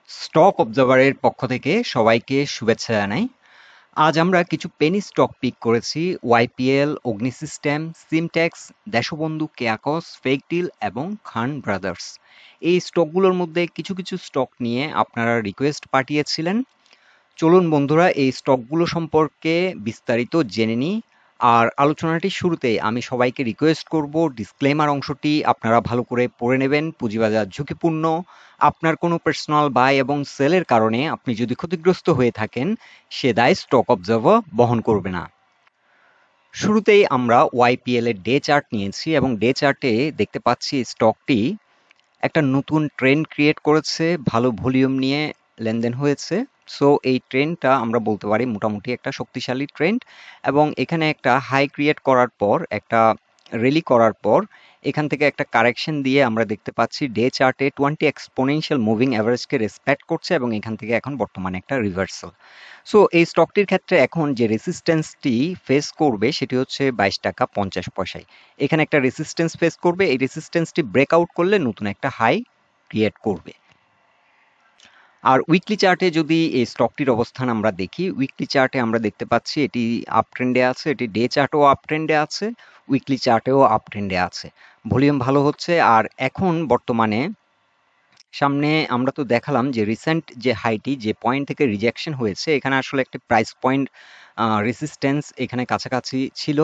Stock অবজার্ভারের পক্ষ থেকে সবাইকে শুভেচ্ছা জানাই। আজ আমরা কিছু পেনি স্টক পিক করেছি। ওয়াইপিএল, অগ্নিসিস্টেম, সিমটেক্স, দেশবন্ধু, কেয়াকস, ফেকডিল এবং খান ব্রাদার্স। এই স্টকগুলোর মধ্যে কিছু কিছু স্টক নিয়ে আপনারা রিকোয়েস্ট পাঠিয়েছিলেন। চলুন বন্ধুরা এই স্টকগুলো সম্পর্কে বিস্তারিত জেনে নিই। আর আলোচনাটির শুরুতেই আমি সবাইকে রিকোয়েস্ট করব ডিসক্লেমার অংশটি আপনারা ভালো করে পড়ে নেবেন। পুঁজিবাজার ঝুঁকিপূর্ণ। আপনার কোনো পার্সোনাল বাই এবং সেলের কারণে আপনি যদি ক্ষতিগ্রস্ত হয়ে থাকেন, সে দায় স্টক অবজার্ভার বহন করবে না। শুরুতেই আমরা ওয়াইপিএল এর ডে চার্ট নিয়েছি এবং ডে চার্টে দেখতে পাচ্ছি স্টকটি একটা নতুন ট্রেন্ড ক্রিয়েট করেছে, ভালো ভলিউম নিয়ে লেনদেন হয়েছে। সো এই ট্রেন্ডটা আমরা বলতে পারি মোটামুটি একটা শক্তিশালী ট্রেন্ড, এবং এখানে একটা হাই ক্রিয়েট করার পর, একটা র্যালি করার পর এখান থেকে একটা কারেকশন দিয়ে আমরা দেখতে পাচ্ছি ডে চার্টে 20 এক্সপোনেনশিয়াল মুভিং অ্যাভারেজকে রেসপেক্ট করছে এবং এখান থেকে এখন বর্তমানে একটা রিভার্সাল। সো এই স্টকটির ক্ষেত্রে এখন যে রেসিস্ট্যান্সটি ফেস করবে সেটি হচ্ছে 22 টাকা 50 পয়সায়। এখানে একটা রেসিস্ট্যান্স ফেস করবে, এই রেসিস্ট্যান্সটি ব্রেকআউট করলে নতুন একটা হাই ক্রিয়েট করবে। আর উইকলি চার্টে যদি এই স্টকটির অবস্থান আমরা দেখি, উইকলি চার্টে আমরা দেখতে পাচ্ছি এটি আপ ট্রেন্ডে আছে, এটি ডে চার্টেও আপ ট্রেন্ডে আছে, উইকলি চার্টেও আপ ট্রেন্ডে আছে, ভলিউম ভালো হচ্ছে। আর এখন বর্তমানে সামনে আমরা তো দেখালাম যে রিসেন্ট যে হাইটি, যে পয়েন্ট থেকে রিজেকশন হয়েছে, এখানে আসলে একটি প্রাইস পয়েন্ট রেসিস্ট্যান্স এখানে কাছাকাছি ছিল।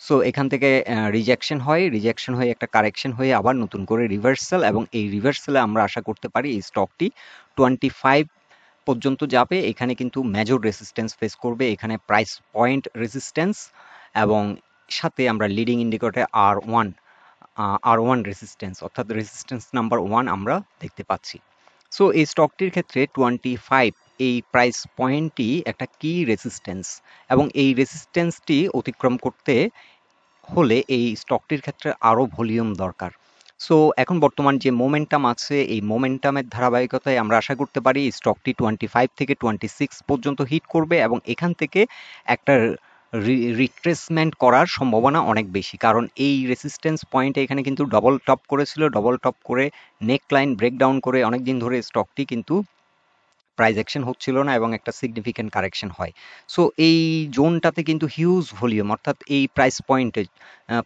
সো এখান থেকে রিজেকশন হয়ে একটা কারেকশন হয়ে আবার নতুন করে রিভার্সাল, এবং এই রিভার্সালে আমরা আশা করতে পারি এই স্টকটি 25 পর্যন্ত যাবে। এখানে কিন্তু মেজর রেসিস্ট্যান্স ফেস করবে, এখানে প্রাইস পয়েন্ট রেসিস্ট্যান্স, এবং সাথে আমরা লিডিং ইন্ডিকেটরে আর ওয়ান রেসিস্ট্যান্স, অর্থাৎ রেসিস্ট্যান্স নাম্বার 1 আমরা দেখতে পাচ্ছি। সো এই স্টকটির ক্ষেত্রে 25 এই প্রাইস পয়েন্টটি একটা কি রেসিস্ট্যান্স, এবং এই রেসিস্ট্যান্সটি অতিক্রম করতে হলে এই স্টকটির ক্ষেত্রে আরও ভলিউম দরকার। সো এখন বর্তমান যে মোমেন্টাম আছে, এই মোমেন্টামের ধারাবাহিকতায় আমরা আশা করতে পারি স্টকটি 25 থেকে 26 পর্যন্ত হিট করবে, এবং এখান থেকে একটা রিট্রেসমেন্ট করার সম্ভাবনা অনেক বেশি, কারণ এই রেসিস্ট্যান্স পয়েন্টে এখানে কিন্তু ডবল টপ করেছিল, ডবল টপ করে নেক লাইন ব্রেকডাউন করে অনেকদিন ধরে স্টকটি কিন্তু প্রাইস অ্যাকশন হচ্ছিল না এবং একটা সিগনিফিক্যান্ট কারেকশন হয়। সো এই জোনটাতে কিন্তু হিউজ ভলিউম, অর্থাৎ এই প্রাইস পয়েন্টে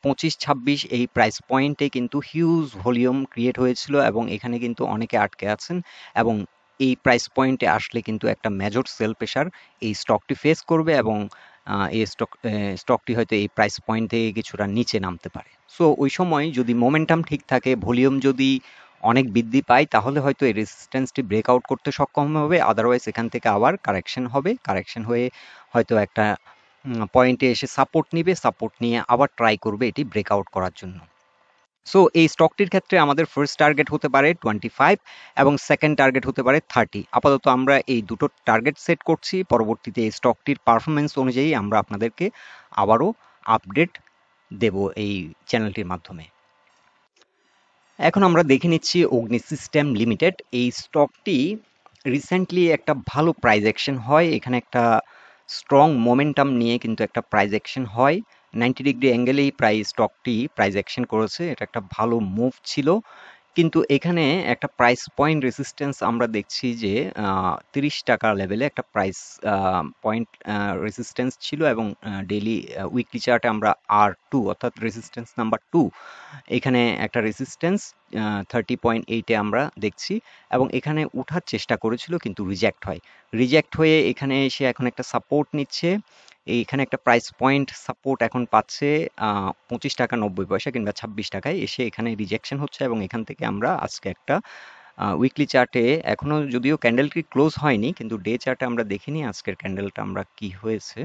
25-26 এই প্রাইস পয়েন্টে কিন্তু হিউজ ভলিউম ক্রিয়েট হয়েছিল, এবং এখানে কিন্তু অনেকে আটকে আছেন, এবং এই প্রাইস পয়েন্টে আসলে কিন্তু একটা মেজর সেল প্রেশার এই স্টকটি ফেস করবে, এবং এই স্টকটি হয়তো এই প্রাইস পয়েন্ট থেকে কিছুটা নিচে নামতে পারে। সো ওই সময় যদি মোমেন্টাম ঠিক থাকে, ভলিউম যদি অনেক বৃদ্ধি পায়, তাহলে হয়তো এই রেসিস্ট্যান্সটি ব্রেকআউট করতে সক্ষম হবে। আদারওয়াইজ এখান থেকে আবার কারেকশন হবে, কারেকশন হয়ে হয়তো একটা পয়েন্টে এসে সাপোর্ট নিবে, সাপোর্ট নিয়ে আবার ট্রাই করবে এটি ব্রেকআউট করার জন্য। সো এই স্টকটির ক্ষেত্রে আমাদের ফার্স্ট টার্গেট হতে পারে 25 এবং সেকেন্ড টার্গেট হতে পারে 30। আপাতত আমরা এই দুটো টার্গেট সেট করছি, পরবর্তীতে এই স্টকটির পারফরমেন্স অনুযায়ী আমরা আপনাদেরকে আবারও আপডেট দেব এই চ্যানেলটির মাধ্যমে। এখন আমরা দেখে নিচ্ছি অগ্নিসিস্টেম লিমিটেড। এই স্টকটি রিসেন্টলি একটা ভালো প্রাইস অ্যাকশন হয়, এখানে একটা স্ট্রং মোমেন্টাম নিয়ে কিন্তু একটা প্রাইস অ্যাকশন হয়। 90 ডিগ্রি অ্যাঙ্গেলেই স্টকটি প্রাইস অ্যাকশন করেছে, এটা একটা ভালো মুভ ছিল। কিন্তু এখানে একটা প্রাইস পয়েন্ট রেসিস্ট্যান্স আমরা দেখছি যে 30 টাকা লেভেলে একটা প্রাইস পয়েন্ট রেসিস্ট্যান্স ছিল, এবং ডেইলি উইকলি চার্টে আমরা R2 অর্থাৎ রেসিস্ট্যান্স নাম্বার 2, এখানে একটা রেসিস্ট্যান্স 30.8-এ আমরা দেখছি, এবং এখানে উঠার চেষ্টা করেছিল কিন্তু রিজেক্ট হয়ে এখানে এসে এখন একটা সাপোর্ট নিচ্ছে। এইখানে একটা প্রাইস পয়েন্ট সাপোর্ট এখন পাচ্ছে 25 টাকা 90 পয়সা কিংবা 26 টাকায়, এসে এখানে রিজেকশন হচ্ছে, এবং এখান থেকে আমরা আজকে একটা উইকলি চার্টে, এখনো যদিও ক্যান্ডেলটি ক্লোজ হয়নি, কিন্তু ডে চার্টে আমরা দেখিনি আজকের ক্যান্ডেলটা আমরা কি হয়েছে।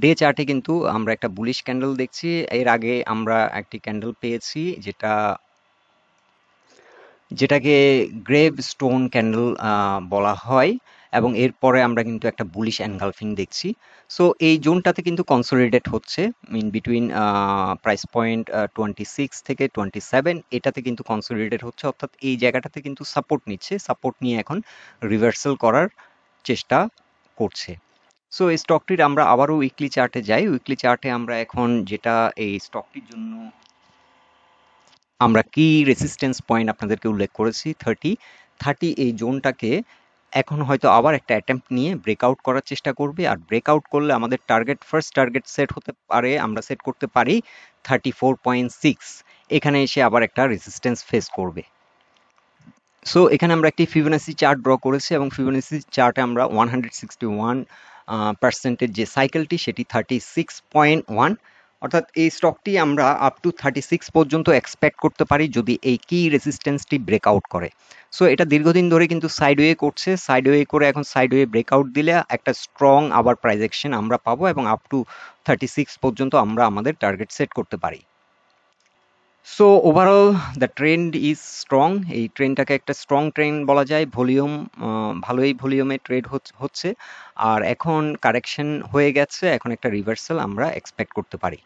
ডে চার্টে কিন্তু আমরা একটা বুলিশ ক্যান্ডেল দেখছি। এর আগে আমরা একটি ক্যান্ডেল পেয়েছি যেটাকে গ্রেভ স্টোন ক্যান্ডেল বলা হয়, এবং এরপরে আমরা কিন্তু একটা বুলিশ এনগালফিং দেখছি। সো এই জোনটাতে কিন্তু কনসলিডেট হচ্ছে ইন বিটুইন প্রাইস পয়েন্ট 26 থেকে 27, এটাতে কিন্তু কনসলিডেট হচ্ছে, অর্থাৎ এই জায়গাটাতে কিন্তু সাপোর্ট নিচ্ছে, সাপোর্ট নিয়ে এখন রিভার্সাল করার চেষ্টা করছে। সো এই স্টকটির আমরা আবারও উইকলি চার্টে যাই। উইকলি চার্টে আমরা এখন যেটা এই স্টকটির জন্য আমরা কি রেসিস্ট্যান্স পয়েন্ট আপনাদেরকে উল্লেখ করেছি 30, 30 এই জোনটাকে এখন হয়তো আবার একটা অ্যাটেম্প্ট নিয়ে ব্রেকআউট করার চেষ্টা করবে, আর ব্রেকআউট করলে আমাদের ফার্স্ট টার্গেট সেট হতে পারে, আমরা সেট করতে পারি 34.6। এখানে এসে আবার একটা রেজিস্ট্যান্স ফেস করবে। সো এখানে আমরা একটি ফিবোনাসি চার্ট ড্র করেছি এবং ফিবোনাসি চার্টে আমরা 161% যে সাইকেলটি সেটি 36.1, অর্থাৎ এই স্টকটি আমরা আপ টু 36 পর্যন্ত এক্সপেক্ট করতে পারি যদি এই কি রেজিস্ট্যান্সটি ব্রেকআউট করে। সো এটা দীর্ঘদিন ধরে কিন্তু সাইডওয়ে করছে, সাইডওয়ে করে এখন সাইডওয়ে ব্রেকআউট দিলে একটা স্ট্রং আবার প্রাইস অ্যাকশন আমরা পাবো এবং আপ টু 36 পর্যন্ত আমরা আমাদের টার্গেট সেট করতে পারি। So overall the trend is strong, এই ট্রেন্ডটাকে একটা স্ট্রং ট্রেন্ড বলা যায়। ভলিউম ভালোই ভলিউমে ট্রেড হচ্ছে, আর এখন কারেকশন হয়ে গেছে, এখন একটা রিভার্সাল আমরা এক্সপেক্ট করতে পারি।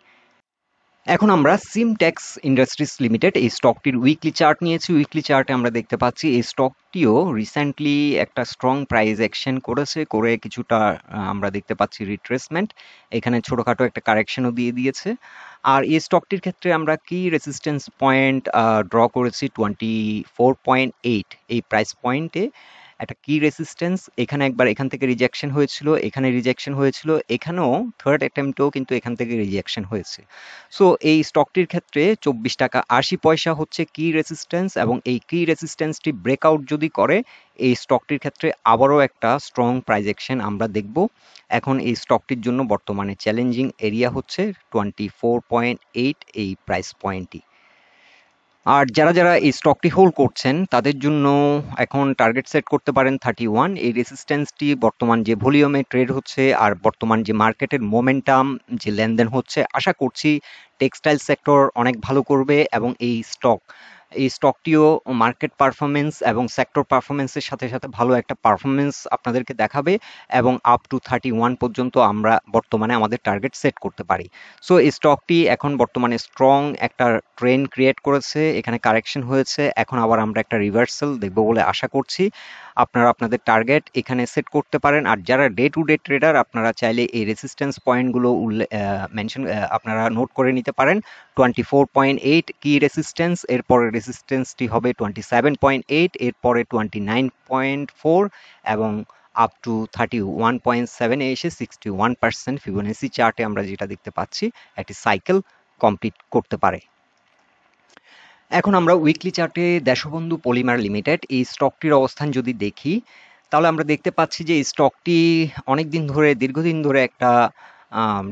এখন আমরা সিমটেক্স ইন্ডাস্ট্রিজ লিমিটেড এই স্টকটির উইকলি চার্ট নিয়েছি। উইকলি চার্টে আমরা দেখতে পাচ্ছি এই স্টকটিও রিসেন্টলি একটা স্ট্রং প্রাইস অ্যাকশন করেছে, করে কিছুটা আমরা দেখতে পাচ্ছি রিট্রেসমেন্ট, এখানে ছোটখাটো একটা কারেকশনও দিয়ে দিয়েছে। আর এই স্টকটির ক্ষেত্রে আমরা কি রেসিস্ট্যান্স পয়েন্ট ড্র করেছি 24.8 এই প্রাইস পয়েন্টে একটা কি রেসিস্ট্যান্স, এখানে একবার এখান থেকে রিজেকশন হয়েছিল, এখানে রিজেকশন হয়েছিল, এখানেও থার্ড অ্যাটেম্পটেও কিন্তু এখান থেকে রিজেকশন হয়েছে। সো এই স্টকটির ক্ষেত্রে 24 টাকা 80 পয়সা হচ্ছে কি রেসিস্ট্যান্স, এবং এই কি রেসিস্ট্যান্সটি ব্রেকআউট যদি করে এই স্টকটির ক্ষেত্রে আবারও একটা স্ট্রং প্রাইস অ্যাকশন আমরা দেখব। এখন এই স্টকটির জন্য বর্তমানে চ্যালেঞ্জিং এরিয়া হচ্ছে 24.8 এই প্রাইস পয়েন্টটি। আর যারা যারা এই স্টকটি হোল্ড করছেন তাদের জন্য এখন টার্গেট সেট করতে পারেন 31। এই রেসিস্ট্যান্সটি বর্তমান যে ভলিউমে ট্রেড হচ্ছে আর বর্তমান যে মার্কেটের মোমেন্টাম যে লেনদেন হচ্ছে, আশা করছি টেক্সটাইল সেক্টর অনেক ভালো করবে এবং এই স্টকটিও মার্কেট পারফরমেন্স এবং সেক্টর পারফরমেন্সের সাথে সাথে ভালো একটা পারফরমেন্স আপনাদেরকে দেখাবে, এবং আপ টু 31 পর্যন্ত আমরা বর্তমানে আমাদের টার্গেট সেট করতে পারি। সো এই স্টকটি এখন বর্তমানে স্ট্রং একটা ট্রেন্ড ক্রিয়েট করেছে, এখানে কারেকশন হয়েছে, এখন আবার আমরা একটা রিভার্সাল দেখব বলে আশা করছি। আপনারা আপনাদের টার্গেট এখানে সেট করতে পারেন, আর যারা ডে টু ডে ট্রেডার আপনারা চাইলে এই রেসিস্ট্যান্স পয়েন্টগুলো মেনশন আপনারা নোট করে নিতে পারেন। 24.8 কি রেসিস্ট্যান্স, এরপরে রেসিস্ট্যান্সটি হবে 27.8, এরপরে 29.4 এবং আপ টু 31.7 এ এসে 61% ফিবোনাসি চার্টে আমরা যেটা দেখতে পাচ্ছি একটি সাইকেল কমপ্লিট করতে পারে। এখন আমরা উইকলি চার্টে দেশবন্ধু পলিমার লিমিটেড এই স্টকটির অবস্থান যদি দেখি, তাহলে আমরা দেখতে পাচ্ছি যে এই স্টকটি অনেকদিন ধরে দীর্ঘদিন ধরে একটা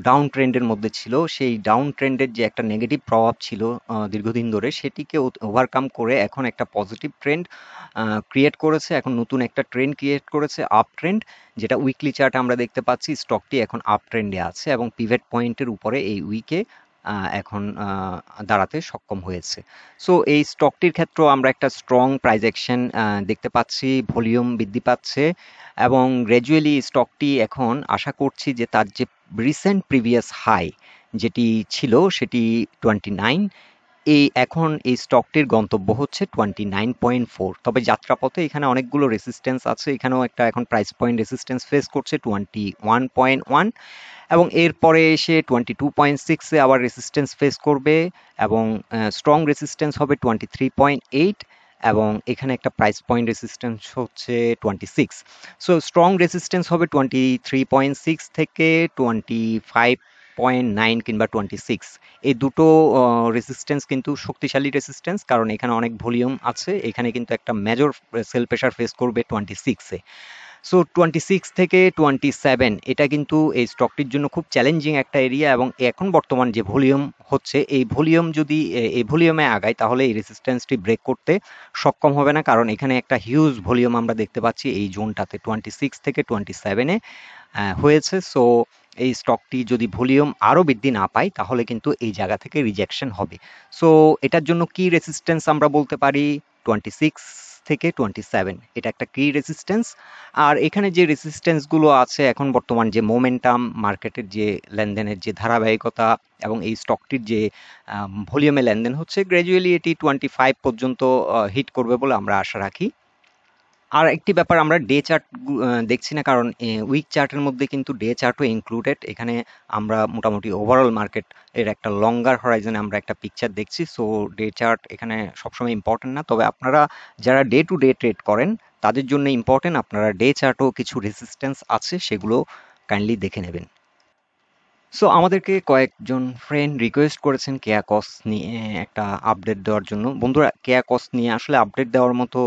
ডাউন ট্রেন্ডের মধ্যে ছিল। সেই ডাউন ট্রেন্ডের যে একটা নেগেটিভ প্রভাব ছিল দীর্ঘদিন ধরে, সেটিকে ওভারকাম করে এখন একটা পজিটিভ ট্রেন্ড ক্রিয়েট করেছে, এখন নতুন একটা ট্রেন্ড ক্রিয়েট করেছে আপ ট্রেন্ড, যেটা উইকলি চার্টে আমরা দেখতে পাচ্ছি স্টকটি এখন আপ ট্রেন্ডে আছে এবং পিভট পয়েন্টের উপরে এই উইকে এখন দাঁড়াতে সক্ষম হয়েছে। সো এই স্টকটির ক্ষেত্রেও আমরা একটা স্ট্রং প্রাইস অ্যাকশন দেখতে পাচ্ছি, ভলিউম বৃদ্ধি পাচ্ছে এবং গ্র্যাজুয়ালি স্টকটি এখন আশা করছি যে তার যে রিসেন্ট প্রিভিয়াস হাই যেটি ছিল সেটি 29, এখন এই স্টকটির গন্তব্য হচ্ছে 29.4। তবে যাত্রাপথে এখানে অনেকগুলো রেসিস্ট্যান্স আছে, এখানেও একটা এখন প্রাইস পয়েন্ট রেসিস্ট্যান্স ফেস করছে 21.1, এবং এরপরে এসে 22.6 আবার রেসিস্ট্যান্স ফেস করবে এবং স্ট্রং রেসিস্ট্যান্স হবে 23.8, এবং এখানে একটা প্রাইস পয়েন্ট রেসিস্ট্যান্স হচ্ছে 26। সো স্ট্রং রেসিস্ট্যান্স হবে 23.6 থেকে 25.9 কিংবা 26। এই দুটো রেসিস্ট্যান্স কিন্তু শক্তিশালী রেসিস্ট্যান্স, কারণ এখানে অনেক ভলিউম আছে, এখানে কিন্তু একটা মেজর সেল প্রেশার ফেস করবে 26-এ। সো 26 থেকে 27 এটা কিন্তু এই স্টকটির জন্য খুব চ্যালেঞ্জিং একটা এরিয়া, এবং এখন বর্তমান যে ভলিউম হচ্ছে এই ভলিউম যদি এই ভলিউমে আগায় তাহলে এই রেসিস্ট্যান্সটি ব্রেক করতে সক্ষম হবে না, কারণ এখানে একটা হিউজ ভলিউম আমরা দেখতে পাচ্ছি এই জোনটাতে 26 থেকে 27-এ হয়েছে। সো এই স্টকটি যদি ভলিউম আরও বৃদ্ধি না পায় তাহলে কিন্তু এই জায়গা থেকে রিজেকশন হবে। সো এটার জন্য কি রেসিস্ট্যান্স আমরা বলতে পারি 26 থেকে 27, এটা একটা কি রেসিস্ট্যান্স। আর এখানে যে রেসিস্ট্যান্সগুলো আছে এখন বর্তমান যে মোমেন্টাম, মার্কেটের যে লেনদেনের যে ধারাবাহিকতা এবং এই স্টকটির যে ভলিউমে লেনদেন হচ্ছে, গ্র্যাজুয়ালি এটি 25 পর্যন্ত হিট করবে বলে আমরা আশা রাখি। আর একটি ব্যাপার, আমরা ডে চার্ট দেখছি না, কারণ উইক চার্টের মধ্যে কিন্তু ডে চার্টও ইনক্লুডেড। এখানে আমরা মোটামুটি ওভারঅল মার্কেট এর একটা লঙ্গার হরাইজনে আমরা একটা পিকচার দেখছি। সো ডে চার্ট এখানে সবসময় ইম্পর্টেন্ট না, তবে আপনারা যারা ডে টু ডে ট্রেড করেন তাদের জন্য ইম্পর্টেন্ট। আপনারা ডে চার্টও কিছু রেসিস্ট্যান্স আছে সেগুলো কাইন্ডলি দেখে নেবেন। সো আমাদেরকে কয়েকজন ফ্রেন্ড রিকোয়েস্ট করেছেন কেয়াকস নিয়ে একটা আপডেট দেওয়ার জন্য। বন্ধুরা, কেয়াকস নিয়ে আসলে আপডেট দেওয়ার মতো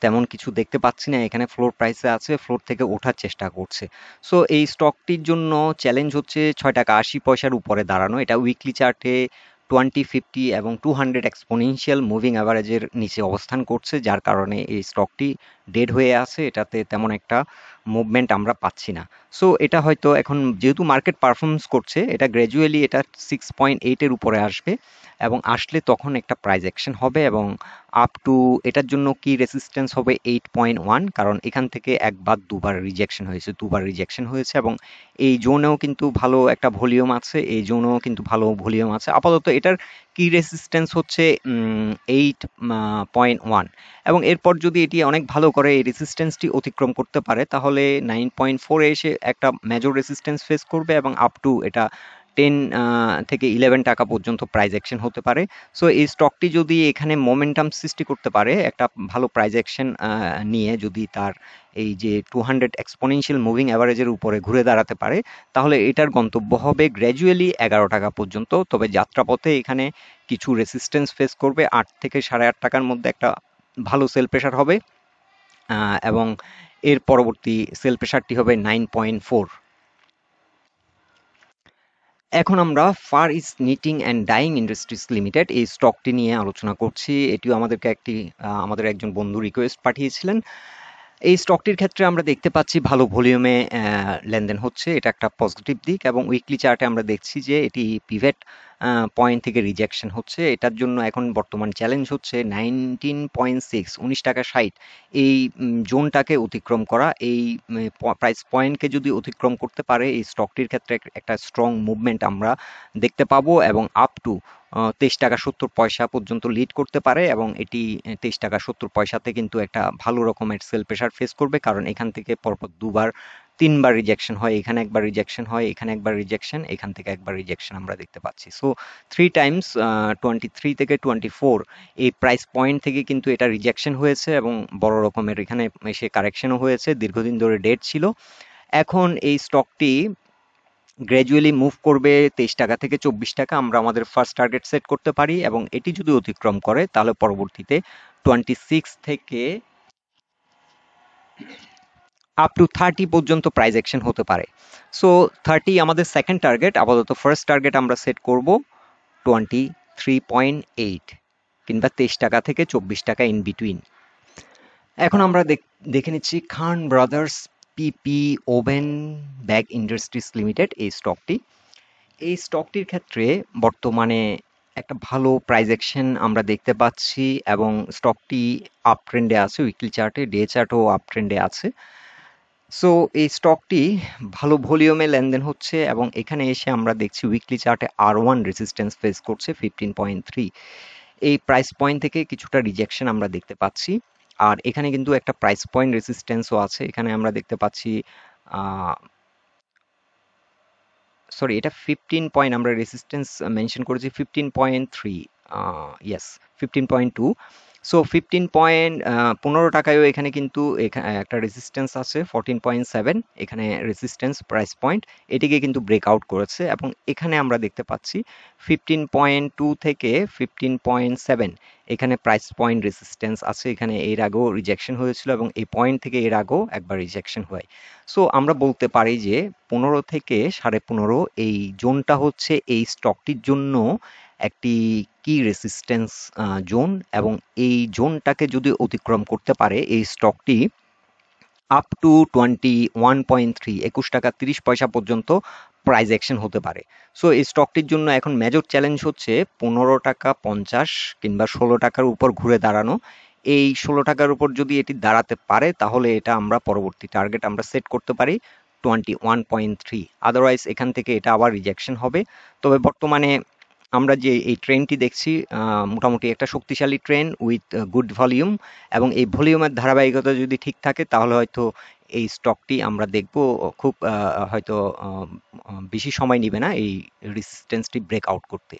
তেমন কিছু দেখতে পাচ্ছি না। এখানে ফ্লোর প্রাইসে আছে, ফ্লোর থেকে ওঠার চেষ্টা করছে। সো এই স্টকটির জন্য চ্যালেঞ্জ হচ্ছে 6 টাকা 80 পয়সার উপরে দাঁড়ানো। এটা উইকলি চার্টে 20, 50 এবং 200 এক্সপোনেনশিয়াল মুভিং অ্যাভারেজের নিচে অবস্থান করছে, যার কারণে এই স্টকটি ডেড হয়ে আছে। এটাতে তেমন একটা মুভমেন্ট আমরা পাচ্ছি না। সো এটা হয়তো এখন যেহেতু মার্কেট পারফরমেন্স করছে, এটা গ্র্যাজুয়ালি এটা 6.8-এর উপরে আসবে, এবং আসলে তখন একটা প্রাইস অ্যাকশন হবে, এবং আপ টু এটার জন্য কি রেসিস্ট্যান্স হবে 8.1, কারণ এখান থেকে একবার দুবার রিজেকশন হয়েছে, এবং এই জোনেও কিন্তু ভালো একটা ভলিউম আছে, এই জোনেও কিন্তু ভালো ভলিউম আছে। আপাতত এটার কি রেসিস্ট্যান্স হচ্ছে 8.1, এবং এরপর যদি এটি অনেক ভালো করে এই রেসিস্ট্যান্সটি অতিক্রম করতে পারে, তাহলে 9.4 এ এসে একটা মেজর রেসিস্ট্যান্স ফেস করবে, এবং আপ টু এটা 10 থেকে 11 টাকা পর্যন্ত প্রাইস অ্যাকশন হতে পারে। সো এই স্টকটি যদি এখানে মোমেন্টাম সৃষ্টি করতে পারে একটা ভালো প্রাইস অ্যাকশন নিয়ে, যদি তার এই যে 200 এক্সপোনেনশিয়াল মুভিং অ্যাভারেজের উপরে ঘুরে দাঁড়াতে পারে, তাহলে এটার গন্তব্য হবে গ্র্যাজুয়ালি 11 টাকা পর্যন্ত। তবে যাত্রাপথে এখানে কিছু রেসিস্ট্যান্স ফেস করবে। 8 থেকে 8.5 টাকার মধ্যে একটা ভালো সেল প্রেশার হবে, এবং এর পরবর্তী সেল প্রেশারটি হবে 9.4। এখন আমরা Far East knitting and dyeing industries limited এই স্টকটি নিয়ে আলোচনা করছি। এটিও আমাদেরকে আমাদের একজন বন্ধু রিকোয়েস্ট পাঠিয়েছিলেন। এই স্টকটির ক্ষেত্রে আমরা দেখতে পাচ্ছি ভালো ভলিউমে লেনদেন হচ্ছে, এটা একটা পজিটিভ দিক, এবং উইকলি চার্টে আমরা দেখছি যে এটি পিভট পয়েন্ট থেকে রিজেকশন হচ্ছে। এটার জন্য এখন বর্তমান চ্যালেঞ্জ হচ্ছে 19.6, 19 টাকা 60 এই জোনটাকে অতিক্রম করা। এই প্রাইস পয়েন্টকে যদি অতিক্রম করতে পারে, এই স্টকটির ক্ষেত্রে একটা স্ট্রং মুভমেন্ট আমরা দেখতে পাবো, এবং আপ টু 23 টাকা 70 পয়সা পর্যন্ত লিড করতে পারে, এবং এটি 23 টাকা 70 পয়সাতে কিন্তু একটা ভালো রকমের সেল প্রেশার ফেস করবে, কারণ এখান থেকে পরপর দুবার তিনবার রিজেকশন হয়, এখানে একবার রিজেকশন হয়, এখানে একবার রিজেকশন, এখান থেকে একবার রিজেকশন আমরা দেখতে পাচ্ছি। সো 3 টাইমস 23 থেকে 24 এই প্রাইস পয়েন্ট থেকে কিন্তু এটা রিজেকশন হয়েছে, এবং বড় রকমের এখানে এসে কারেকশনও হয়েছে, দীর্ঘদিন ধরে ডেড ছিল। এখন এই স্টকটি গ্র্যাজুয়ালি মুভ করবে 23 টাকা থেকে 24 টাকা, আমরা আমাদের ফার্স্ট টার্গেট সেট করতে পারি, এবং এটি যদি অতিক্রম করে তাহলে পরবর্তীতে 26 থেকে আপ টু 30 পর্যন্ত প্রাইস অ্যাকশন হতে পারে। সো 30 আমাদের সেকেন্ড টার্গেট। আপাতত ফার্স্ট টার্গেট আমরা সেট করব 23.8, কিংবা 23 টাকা থেকে 24 টাকা ইন বিটুইন। এখন আমরা দেখে নিচ্ছি খান ব্রাদার্স পিপি ওভেন ব্যাগ ইন্ডাস্ট্রিজ লিমিটেড এই স্টকটি। এই স্টকটির ক্ষেত্রে বর্তমানে একটা ভালো প্রাইস অ্যাকশন আমরা দেখতে পাচ্ছি, এবং স্টকটি আপ ট্রেন্ডে আছে, উইকলি চার্টে, ডে চার্টও আপ ট্রেন্ডে আছে। সো এই স্টকটি ভালো ভলিউমে লেনদেন হচ্ছে, এবং এখানে এসে আমরা দেখছি উইকলি চার্টে R1 রেজিস্ট্যান্স ফেস করছে 15.3। এই প্রাইস পয়েন্ট থেকে কিছুটা রিজেকশন আমরা দেখতে পাচ্ছি, আর এখানে কিন্তু একটা প্রাইস পয়েন্ট রেজিস্ট্যান্সও আছে। এখানে আমরা দেখতে পাচ্ছি সরি, এটা 15 পয়েন্ট, আমরা রেজিস্ট্যান্স মেনশন করেছি 15.3, ইয়েস 15.2। সো 15 টাকায়ও এখানে কিন্তু একটা রেজিস্ট্যান্স আছে 14.7, এখানে রেজিস্ট্যান্স প্রাইস পয়েন্ট, এটিকে কিন্তু ব্রেকআউট করেছে, এবং এখানে আমরা দেখতে পাচ্ছি 15.2 থেকে 15.7 এখানে প্রাইস পয়েন্ট রেজিস্ট্যান্স আছে। এখানে এর আগেও রিজেকশন হয়েছিল, এবং এই পয়েন্ট থেকে এর আগেও একবার রিজেকশন হয়। সো আমরা বলতে পারি যে 15 থেকে 15.5 এই জোনটা হচ্ছে এই স্টকটির জন্য একটি কি রেসিস্ট্যান্স জোন, এবং এই জোনটাকে যদি অতিক্রম করতে পারে এই স্টকটি আপ টু 21.3, 21 টাকা 30 পয়সা পর্যন্ত প্রাইস অ্যাকশন হতে পারে। সো এই স্টকটির জন্য এখন মেজর চ্যালেঞ্জ হচ্ছে 15 টাকা 50 কিংবা 16 টাকার উপর ঘুরে দাঁড়ানো। এই 16 টাকার উপর যদি এটি দাঁড়াতে পারে, তাহলে এটা আমরা পরবর্তী টার্গেট আমরা সেট করতে পারি 21.3। আদারওয়াইজ এখান থেকে এটা আবার রিজেকশন হবে। তবে বর্তমানে আমরা যে এই ট্রেনটি দেখছি মোটামুটি একটা শক্তিশালী ট্রেন উইথ গুড ভলিউম, এবং এই ভলিউমের ধারাবাহিকতা যদি ঠিক থাকে তাহলে হয়তো এই স্টকটি আমরা দেখব খুব হয়তো বেশি সময় নিবে না এই রেসিস্টেন্সটি ব্রেক আউট করতে।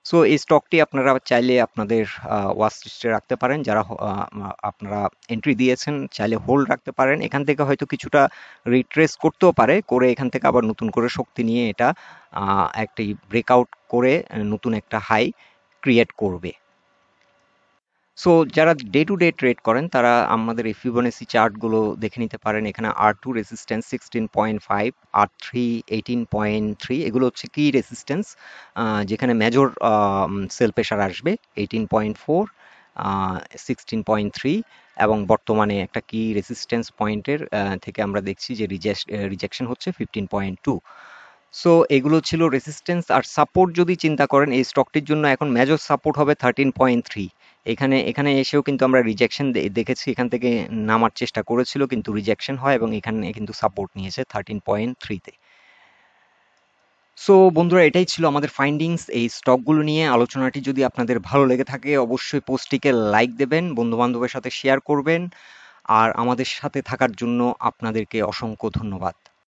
সো এই স্টকটি আপনারা চাইলে আপনাদের ওয়াচ লিস্টে রাখতে পারেন, যারা আপনারা এন্ট্রি দিয়েছেন চাইলে হোল্ড রাখতে পারেন। এখান থেকে হয়তো কিছুটা রিট্রেস করতেও পারে, করে এখান থেকে আবার নতুন করে শক্তি নিয়ে এটা একটি ব্রেকআউট করে নতুন একটা হাই ক্রিয়েট করবে। সো যারা ডে টু ডে ট্রেড করেন তারা আমাদের এই ফিবোনাসি চার্টগুলো দেখে নিতে পারেন। এখানে R2 রেজিস্ট্যান্স 16.5, R3 18.3, এগুলো হচ্ছে কি রেজিস্ট্যান্স, যেখানে মেজর সেল প্রেশার আসবে 18.4, 16.3, এবং বর্তমানে একটা কি রেজিস্ট্যান্স পয়েন্টের থেকে আমরা দেখছি যে রিজেকশন হচ্ছে 15.2। সো এগুলো ছিল রেসিস্ট্যান্স। আর সাপোর্ট যদি চিন্তা করেন এই স্টকটির জন্য এখন মেজর সাপোর্ট হবে 13.3। এখানে এখানে এসেও কিন্তু আমরা রিজেকশন দেখেছি, এখান থেকে নামার চেষ্টা করেছিল কিন্তু রিজেকশন হয়, এবং এখানে কিন্তু সাপোর্ট নিয়েছে 13.3-তে। সো বন্ধুরা, এটাই ছিল আমাদের ফাইন্ডিংস এই স্টকগুলো নিয়ে। আলোচনাটি যদি আপনাদের ভালো লেগে থাকে অবশ্যই পোস্টটিকে লাইক দেবেন, বন্ধু বান্ধবের সাথে শেয়ার করবেন, আর আমাদের সাথে থাকার জন্য আপনাদেরকে অসংখ্য ধন্যবাদ।